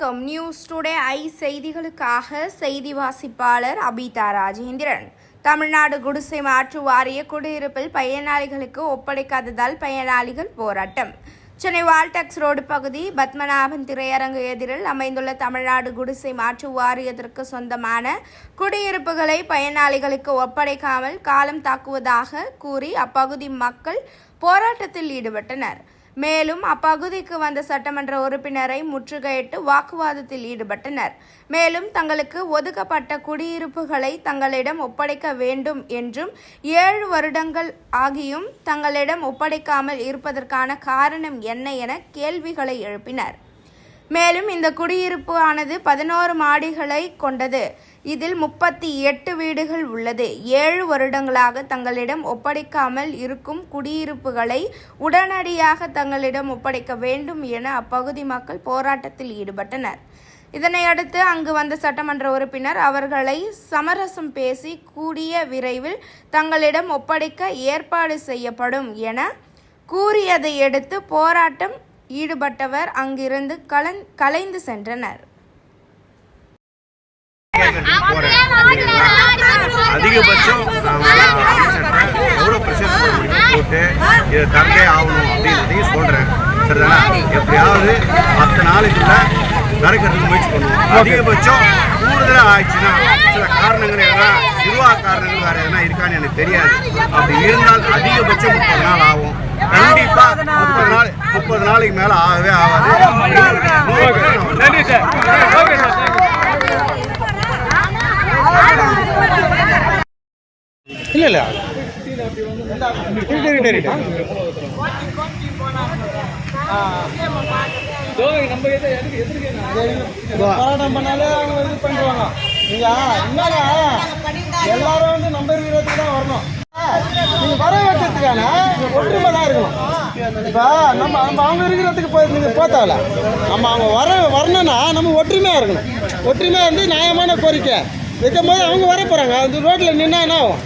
வணக்கம். News today I செய்திகளுக்காக செய்தி வாசிப்பாளர் அபிதா ராஜேந்திரன். தமிழ்நாடு குடிசை மாற்று வாரிய குடியிருப்பில் பயனாளிகளுக்கு ஒப்படைக்காததால் பயனாளிகள் போராட்டம். சென்னை வால்டெக்ஸ் ரோடு பகுதி பத்மநாபன் திரையரங்கு எதிரில் அமைந்துள்ள தமிழ்நாடு குடிசை மாற்று வாரியத்திற்கு சொந்தமான குடியிருப்புகளை பயனாளிகளுக்கு ஒப்படைக்காமல் காலம் தாக்குவதாக கூறி அப்பகுதி மக்கள் போராட்டத்தில் ஈடுபட்டனர். மேலும் அப்பகுதிக்கு வந்த சட்டமன்ற உறுப்பினரை முற்றுகையிட்டு வாக்குவாதத்தில் ஈடுபட்டனர். மேலும் தங்களுக்கு ஒதுக்கப்பட்ட குடியிருப்புகளை தங்களிடம் ஒப்படைக்க வேண்டும் என்றும் 7 வருடங்கள் ஆகியும் தங்களிடம் ஒப்படைக்காமல் இருப்பதற்கான காரணம் என்ன என கேள்விகளை எழுப்பினர். மேலும் இந்த குடியிருப்பு ஆனது 11 மாடிகளை கொண்டது. இதில் 38 வீடுகள் உள்ளது. 7 வருடங்களாக தங்களிடம் ஒப்படைக்காமல் இருக்கும் குடியிருப்புகளை உடனடியாக தங்களிடம் ஒப்படைக்க வேண்டும் என அப்பகுதி மக்கள் போராட்டத்தில் ஈடுபட்டனர். இதனையடுத்து அங்கு வந்த சட்டமன்ற உறுப்பினர் அவர்களை சமரசம் பேசி கூடிய விரைவில் தங்களிடம் ஒப்படைக்க ஏற்பாடு செய்யப்படும் என கூறியதை அடுத்து போராட்டம் ஈடுபட்டவர் அங்கிருந்து கலைந்து சென்றனர். அதிகபட்சம் எவ்வளோ பிரச்சனை போட்டு இதை தந்தே ஆகணும் அப்படின்றதையும் சொல்கிறேன். சரிதானா? எப்படியாவது 10 நாளைக்குள்ள நடக்கிறதுக்கு முயற்சி பண்ணுவோம். அதிகபட்சம் கூடுதலாக ஆயிடுச்சுன்னா சில காரணங்கள் எதனா நிர்வாக காரணங்கள் வேறு எதனா இருக்கான்னு எனக்கு தெரியாது. அப்படி இருந்தால் அதிகபட்சம் 30 நாள் ஆகும். கண்டிப்பா 30 நாளைக்கு மேல ஆகவே ஆகாது. இல்ல போராட்டம் பண்ணாலே அவங்க இது பண்ணுவாங்க. நீங்க என்னன்னா எல்லாரும் வந்து நம்பர் வீரத்துக்கு தான் வரணும். நீங்க வர வைக்கிறதுக்கான ஒற்றுமை தான் இருக்கணும். இப்போ நம்ம அவங்க இருக்கிறதுக்கு போய் நீங்க போத்தால நம்ம அவங்க வரணும்னா நம்ம ஒற்றுமையாக இருக்கணும். ஒற்றுமையாக இருந்து நியாயமான கோரிக்கை வைக்கும் போது அவங்க வர போகிறாங்க. அந்த ரோட்டில் நின்னா என்ன ஆகும்?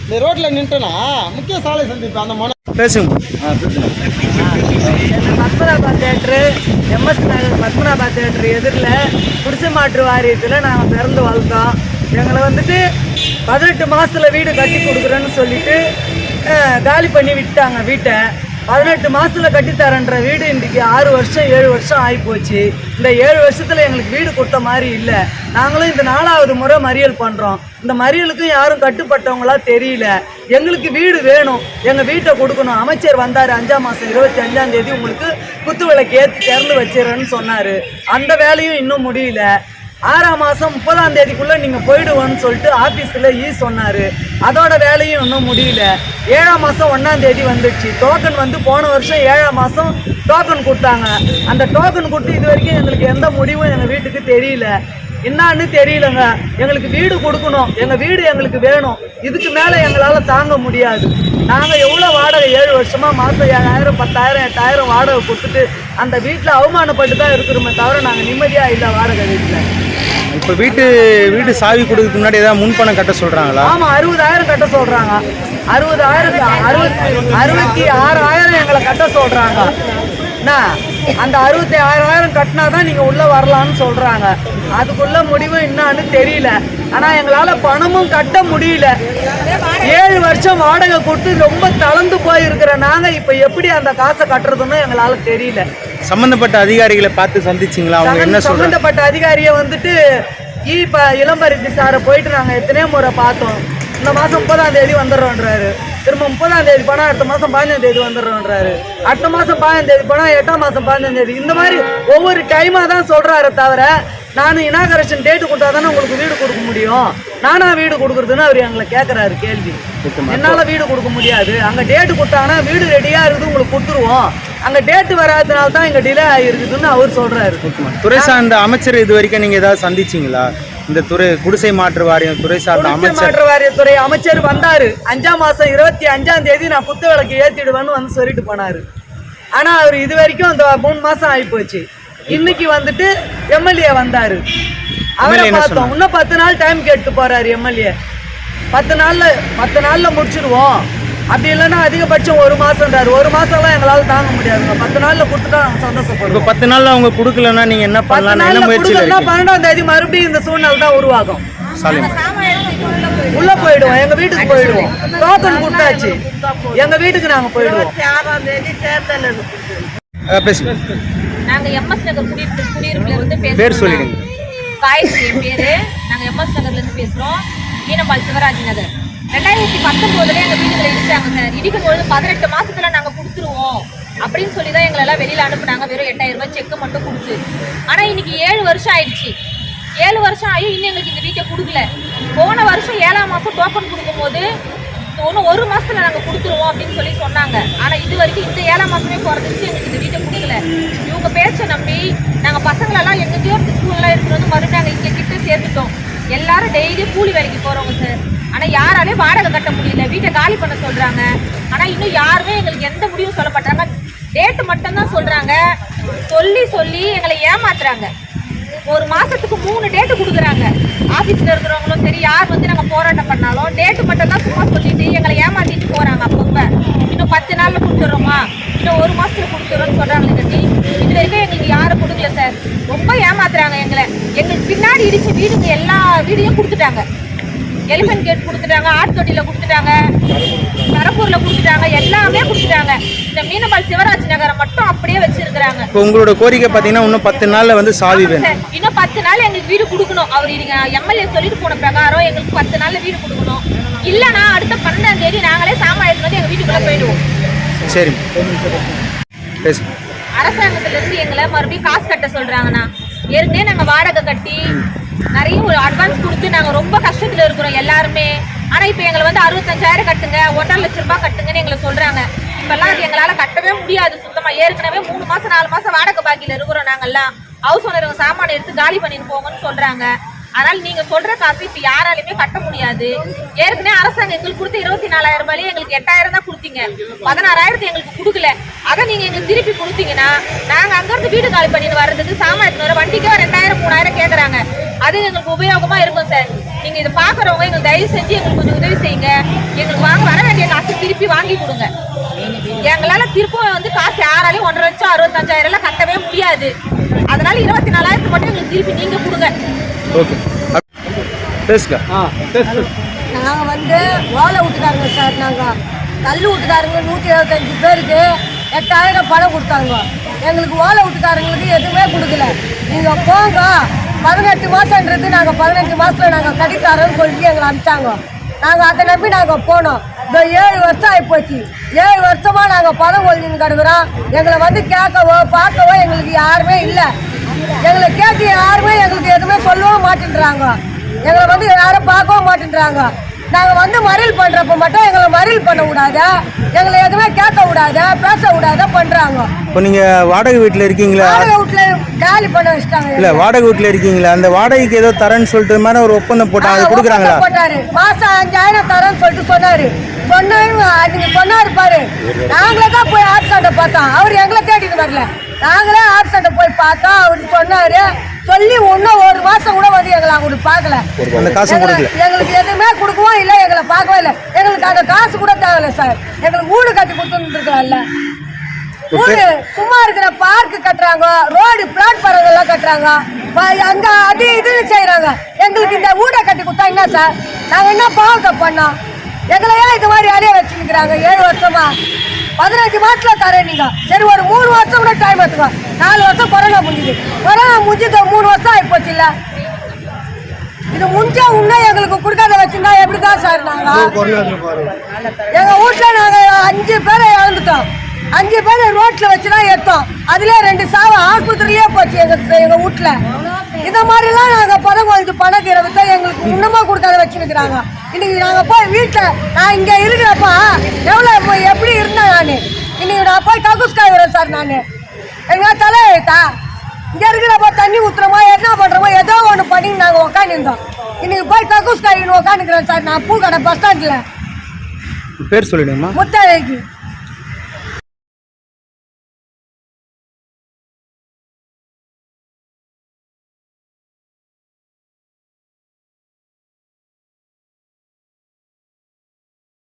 இந்த ரோட்டில் நின்றுனா முக்கிய சாலை சந்திப்பு அந்த மன பேசுங்க. பத்மநாபா தேட்டரு எம்எஸ் நகர் பத்மநாபா தேட்டரு எதிரில் குடிசை மாற்று வாரியத்தில் நாங்கள் பிறந்து வளர்த்தோம். எங்களை வந்துட்டு 18 மாதத்தில் வீடு கட்டி கொடுக்குறேன்னு சொல்லிட்டு காலி பண்ணி விட்டாங்க வீட்டை. 18 மாதத்தில் கட்டித்தரன்ற வீடு இன்றைக்கி 6 வருஷம் 7 வருஷம் ஆகிப்போச்சு. இந்த 7 வருஷத்தில் எங்களுக்கு வீடு கொடுத்த மாதிரி இல்லை. நாங்களும் இந்த 4வது முறை மறியல் பண்ணுறோம். இந்த மறியலுக்கும் யாரும் கட்டுப்பட்டவங்களா தெரியல. எங்களுக்கு வீடு வேணும், எங்கள் வீட்டை கொடுக்கணும். அமைச்சர் வந்தார் 5ஆம் மாதம் 25ஆம் தேதி உங்களுக்கு குத்து விளக்கு ஏற்றி திறந்து வச்சிடறேன்னு சொன்னார். அந்த வேலையும் இன்னும் முடியல. 6ஆம் மாதம் 30ஆம் தேதிக்குள்ளே நீங்கள் போயிடுவோன்னு சொல்லிட்டு ஆஃபீஸில் சொன்னார். அதோட வேலையும் இன்னும் முடியல. 7ஆம் மாதம் 1ஆம் தேதி வந்துடுச்சு. டோக்கன் வந்து போன வருஷம் 7ஆம் மாதம் டோக்கன் கொடுத்தாங்க. அந்த டோக்கன் கொடுத்து இது வரைக்கும் எங்களுக்கு எந்த முடிவும் எங்கள் வீட்டுக்கு தெரியல. என்னான்னு தெரியலங்க. எங்களுக்கு வீடு கொடுக்கணும், எங்கள் வீடு எங்களுக்கு வேணும். இதுக்கு மேலே எங்களால் தாங்க முடியாது. நாங்கள் எவ்வளோ வாடகை 7 வருஷமாக மாதம் 7,000 10,000 8,000 வாடகை கொடுத்துட்டு அந்த வீட்டில் அவமானப்பட்டு தான் இருக்கிறோமே தவிர நாங்கள் நிம்மதியாக இல்லை வாடகை வீட்டில். இப்போ வீடு சாவி கொடுக்கறதுக்கு முன்னாடி ஏதாவது முன்பணம் கட்ட சொல்கிறாங்களா? ஆமாம், 60,000 கட்ட சொல்கிறாங்க. 66,000 எங்களை கட்ட சொல்கிறாங்க. என்ன அந்த 66,000 கட்டினா தான் நீங்கள் உள்ளே வரலான்னு சொல்கிறாங்க. அதுக்குள்ள முடிவு என்னான்னு தெரியல. ஆனால் எங்களால் பணமும் கட்ட முடியல. 7 வருஷம் வாடகை கொடுத்து ரொம்ப தளர்ந்து போயிருக்கிற நாங்கள் இப்போ எப்படி அந்த காசை கட்டுறதுன்னு எங்களால் தெரியல. சம்பந்தப்பட்ட அதிகாரிகளை பார்த்து சந்திச்சிங்களா? அவங்க என்ன சொல்றாங்க? சம்பந்தப்பட்ட அதிகாரியை வந்துட்டு இளம்பரிதி சாரை போயிட்டு நாங்கள் எத்தனையோ முறை பார்த்தோம். இந்த மாதம் 30ஆம் தேதி வந்துடுறோன்றாரு. திரும்ப 30ஆம் தேதி போனால் அடுத்த மாதம் 15ஆம் தேதி வந்துடுறோன்றாரு. அடுத்த மாதம் 15ஆம் தேதி போனால் 8ஆம் மாதம் 15ஆம் தேதி. இந்த மாதிரி ஒவ்வொரு டைமாக தான் சொல்கிறாரு தவிர நான் இனாகரேஷன் டேட்டு கொடுத்தா தானே உங்களுக்கு வீடு கொடுக்க முடியும், நானா வீடு கொடுக்குறதுன்னு அவர் எங்களை கேட்குறாரு கேள்வி. என்னால் வீடு கொடுக்க முடியாது. அங்கே டேட்டு கொடுத்தாங்கன்னா வீடு ரெடியாக இருக்குது உங்களுக்கு கொடுத்துருவோம். அங்கே டேட்டு வராதனால தான் இங்கே டிலே ஆகிருக்குதுன்னு அவர் சொல்கிறாரு. துறை சார்ந்த அமைச்சர் இது வரைக்கும் நீங்கள் ஏதாவது சந்திச்சிங்களா? இந்த துறை குடிசை மாற்று வாரியம் துறை சார்ந்த மாற்று வாரியத்துறை அமைச்சர் வந்தார். 5ஆம் மாதம் 25ஆம் தேதி நான் குத்து விளக்கு ஏற்றிடுவேன்னு வந்து சொல்லிட்டு போனார். ஆனால் அவர் இது வரைக்கும் அந்த 3 மாதம் ஆகிப்போச்சு. இன்னைக்கு வந்துட்டு எம்எல்ஏ வந்தார். அவரை பார்த்தோம். இன்னும் 10 நாள் டைம் கேட்டு போகிறாரு எம்எல்ஏ. 10 நாளில் முடிச்சிடுவோம், அப்படி இல்லைன்னா அதிகபட்சம் 1 மாதம்ன்றாரு. 1 மாதம்லாம் எங்களால் தாங்க முடியாதுங்க. 10 நாளில் கொடுத்துட்டா நாங்கள் சந்தோஷப்படுவோம். இப்போ 10 நாள்ல அவங்க கொடுக்கலன்னா நீங்க என்ன 10 பண்ணலாம்? என்ன நாளில் முயற்சியில் கொடுக்கலன்னா இருக்கீங்க? 12ஆம் தேதி மறுபடியும் இந்த சூழ்நிலை தான் உருவாகும். சாலிம் உள்ள போயிடுவோம், எங்க வீட்டுக்கு போயிடுவோம். டோக்கன் கொடுத்தாச்சு, எங்க வீட்டுக்கு நாங்க போயிடுவோம். 6ஆம் தேதி தேர்தல் இருக்கு. பேசுங்க. நாங்க எம்எஸ் நகர் குடியிருப்புல இருந்து பேர் பேசுறோம். சொல்லிடுங்க. காயத்ரி என் பேரு. நாங்க எம்எஸ் நகர்ல இருந்து பேசுறோம். மீனம்பாள் சிவராஜ் நகர். 2019 எங்க வீட்டுல இடிச்சாங்க சார். இடிக்கும்போது 18 மாசத்துல நாங்க கொடுத்துருவோம் அப்படின்னு சொல்லி தான் எங்களெல்லாம் வெளியில அனுப்புனாங்க. வெறும் 8000 ரூபாய் செக் மட்டும் கொடுத்து. ஆனா இன்னைக்கு 7 வருஷம் ஆயிடுச்சு. 7 வருஷம் ஆகி இன்னும் எங்களுக்கு இந்த வீட்டை கொடுக்கல. போன வருஷம் 7ஆம் மாசம் டோக்கன் கொடுக்கும்போது இன்னும் 1 மாசத்துல நாங்க கொடுத்துருவோம் அப்படின்னு சொல்லி சொன்னாங்க. ஆனா இது வரைக்கும் இந்த 7ஆம் மாசமே பிறந்துச்சு, எங்களுக்கு இந்த வீட்டை கொடுக்கல. இவங்க பேச்சை நம்பி நாங்க பசங்களெல்லாம் எங்கேயோ ஸ்கூல்லாம் இருக்கிறது மறுபடியும் நாங்க இங்க கிட்ட சேர்த்துட்டோம். எல்லாரும் டெய்லி கூலி வேலைக்கு போறவங்க சார். ஆனா யாராலையும் வாடகை கட்ட முடியல, வீட்டை காலி பண்ண சொல்றாங்க. ஆனா இன்னும் யாருமே எங்களுக்கு எந்த முடிவும் சொல்ல மாட்டாங்க. டேட்டு மட்டும்தான் சொல்றாங்க. சொல்லி எங்களை ஏமாத்துறாங்க. 1 மாசத்துக்கு 3 டேட்டு கொடுக்குறாங்க. ஆஃபீஸில் இருக்கிறவங்களும் சரி, யார் வந்து நாங்கள் போராட்டம் பண்ணாலும் டேட்டு மட்டும் தான் சும்மா சொல்லிட்டு எங்களை ஏமாத்திட்டு போகிறாங்க. அப்பப்போ இன்னும் 10 நாளில் கொடுத்துட்றோமா, இன்னும் 1 மாதத்துல கொடுத்துட்றோன்னு சொல்கிறாங்களே கட்டி. இது வரைக்கும் எங்களுக்கு யாரும் கொடுக்கல சார். ரொம்ப ஏமாத்துறாங்க எங்களை. எங்களுக்கு பின்னாடி இடிச்ச வீடுங்க எல்லா வீடையும் கொடுத்துட்டாங்க. எலிஃபென்ட் கேட் கொடுத்துட்டாங்க, ஆட்தொட்டியில் கொடுத்துட்டாங்க, கரப்பூரில் கொடுத்துட்டாங்க, எல்லாமே கொடுத்துட்டாங்க. இந்த மீனம்பாள் சிவராஜ் நகரை மட்டும் அப்படியே வச்சிருக்கிறாங்க. இப்போ உங்களோட கோரிக்கை பார்த்தீங்கன்னா இன்னும் 10 நாள்ல வந்து சாவி வேணும். இன்னும் 10 நாள் எங்களுக்கு வீடு கொடுக்கணும். அவர் எம்எல்ஏ சொல்லிட்டு போன பிரகாரம் எங்களுக்கு 10 நாள்ல வீடு கொடுக்கணும். இல்லைன்னா அடுத்த 12ஆம் தேதி நாங்களே சாமான் எடுத்து வந்து எங்க வீட்டுக்குள்ள போயிடுவோம். சரி பேசு. அரசாங்கத்துல இருந்து எங்களை மறுபடியும் காசு கட்ட சொல்றாங்கண்ணா. ஏற்கனவே நாங்க வாடகை கட்டி நிறைய ஒரு அட்வான்ஸ் கொடுத்து நாங்க ரொம்ப கஷ்டத்துல இருக்கிறோம் எல்லாருமே. ஆனா இப்ப எங்களை வந்து 65,000 கட்டுங்க, 1.5 லட்சம் ரூபாய் கட்டுங்கன்னு எங்களை சொல்றாங்க. இப்பெல்லாம் அது எங்களால கட்டவே முடியாது சுத்தமா. ஏற்கனவே 3 மாசம் 4 மாசம் வாடகை பாக்கியில இருக்கிறோம் நாங்கெல்லாம். ஹவுஸ் ஓனர் சாமான் எடுத்து காலி பண்ணிட்டு போங்கன்னு சொல்றாங்க. அதனால நீங்க சொல்ற காசு இப்ப யாராலுமே கட்ட முடியாது. ஏற்கனவே அரசாங்கம் எங்களுக்கு கொடுத்த 24,000 ரூபாயிலே எங்களுக்கு 8,000 தான் கொடுத்தீங்க. 16,000 எங்களுக்கு கொடுக்கல. அதை நீங்க எங்களுக்கு திருப்பி கொடுத்தீங்கன்னா நாங்க அங்க இருந்து வீடு காலி பண்ணிட்டு வர்றதுக்கு சாமான் எடுத்து வர வண்டிக்கே 2,000 3,000 கேட்கறாங்க. அது எங்களுக்கு உபயோகமா இருக்கும் சார். நீங்க இதை பாக்குறவங்க எங்களுக்கு தயவு செஞ்சு எங்களுக்கு கொஞ்சம் உதவி செய்யுங்க. எங்களுக்கு வர வேண்டிய காசு திருப்பி வாங்கி கொடுங்க. எங்களால திருப்பம் வந்து காசு யாராலையும் 1,65,000 எல்லாம் கட்டவே முடியாது. அதனால 24,000 மட்டும் எங்களுக்கு திருப்பி நீங்க கொடுங்க. ஓகே பேசுங்க. நாங்கள் வந்து ஓலை விட்டுக்காரங்க சார். நாங்கள் கல் விட்டுக்காரங்க 175 பேருக்கு 8,000 பணம் கொடுத்தாங்க. எங்களுக்கு ஓலை விட்டுக்காரங்களுக்கு எதுவுமே கொடுக்கல. நீங்கள் போங்க, 18 மாதன்றது நாங்கள் 15 மாதத்தில் நாங்கள் கட்டித்தரோன்னு சொல்லிட்டு எங்களை அனுப்பிச்சாங்க. நாங்கள் அதை நம்பி நாங்கள் போனோம். இந்த 7 வருஷம் ஆகிப்போச்சு. 7 வருஷமாக நாங்கள் பணம் கொள்ளின்னு கிடக்குறோம். எங்களை வந்து கேட்கவோ பார்க்கவோ எங்களுக்கு யாருமே இல்லை. எங்களை கேட்டு யாருமே எங்களுக்கு எதுவுமே சொல்லவும் மாட்டேன்றாங்க. எங்களை வந்து யாரும் பார்க்கவும் மாட்டேன்றாங்க. நாங்கள் வந்து மறியல் பண்ணுறப்ப மட்டும் எங்களை மறியல் பண்ண விடாத, எங்களை எதுவுமே கேட்க விடாத, பேச விடாத பண்ணுறாங்க. இப்போ நீங்கள் வாடகை வீட்டில் இருக்கீங்களா? வாடகை வீட்டில் காலி பண்ண வச்சுட்டாங்க. இல்லை வாடகை வீட்டில் இருக்கீங்களா? அந்த வாடகைக்கு ஏதோ தரேன்னு சொல்லிட்டு மாதிரி ஒரு ஒப்பந்தம் போட்டாங்க, அது கொடுக்குறாங்களா? போட்டாரு. மாதம் 5,000 தரேன்னு சொல்லிட்டு சொன்னாரு. நீங்க சொன்னாரு பாரு. நாங்களே தான் போய் ஆப்சண்ட பார்த்தோம். அவர் எங்களை தேடிட்டு வரல. நாங்களே ஆப்சண்ட போய் பார்த்தோம். அவரு சொன்னாரு. சொல்லி இன்னும் 1 மாசம் கூட வந்து எங்களை அவங்களுக்கு பார்க்கல. அந்த காசு கொடுக்கல. எங்களுக்கு எதுவுமே கொடுக்கவும் இல்லை, எங்களை பார்க்கவே இல்லை. எங்களுக்கு அந்த காசு கூட தேவையில்லை சார். எங்களுக்கு வீடு கட்டி கொடுத்துருக்கலாம்ல. வீடு சும்மா இருக்கிற பார்க்கு கட்டுறாங்க, ரோடு பிளாட்ஃபார்ம் எல்லாம் கட்டுறாங்க, அங்க அது இதுன்னு செய்யறாங்க. எங்களுக்கு இந்த வீடை கட்டி கொடுத்தா என்ன சார்? நாங்க என்ன பாவத்தை பண்ணோம்? எங்களையா இது மாதிரி அலைய வச்சுக்கிறாங்க 7 வருஷமா. 15 மாசத்துல தரேன் நீங்க. சரி ஒரு 3 வருஷம் கூட டைம் எடுத்துக்கோ. 4 வருஷம் கொரோனா முடிஞ்சுது. கொரோனா முடிஞ்சது 3 வருஷம் ஆயிப்போச்சு இல்ல. இது முடிஞ்சா இன்னும் எங்களுக்கு கொடுக்காத வச்சிருந்தா எப்படிதான் சார்? நாங்க எங்க வீட்டுல நாங்க 5 பேரை இழந்துட்டோம். 5 பேரை ரோட்ல வச்சுதான் எடுத்தோம். அதுல 2 சாவு ஆஸ்பத்திரியே போச்சு எங்க வீட்டுல. இந்த மாதிரிலாம் நாங்க பணம் கொஞ்சம் பணம் தீரவிட்டா எங்களுக்கு இன்னுமா கொடுக்காத வச்சுருக்கிறாங்க. இன்னைக்கு நாங்க போய் வீட்டுல நான் இங்க இருக்கிறப்ப எவ்வளவு எப்படி இருந்தேன் நானு. இன்னைக்கு நான் போய் ககுஸ்காய் வரேன் சார். நானு எங்க தலையெழுத்தா இங்க இருக்கிறப்ப தண்ணி ஊத்துறோமோ என்ன பண்றோமோ ஏதோ ஒண்ணு பண்ணி நாங்க உக்காந்துருந்தோம். இன்னைக்கு போய் ககுஸ்காய் உக்காந்துக்கிறேன் சார். நான் பூக்கடை பஸ் ஸ்டாண்ட்ல. பேர் சொல்லிடுங்கம்மா. முத்தழகி.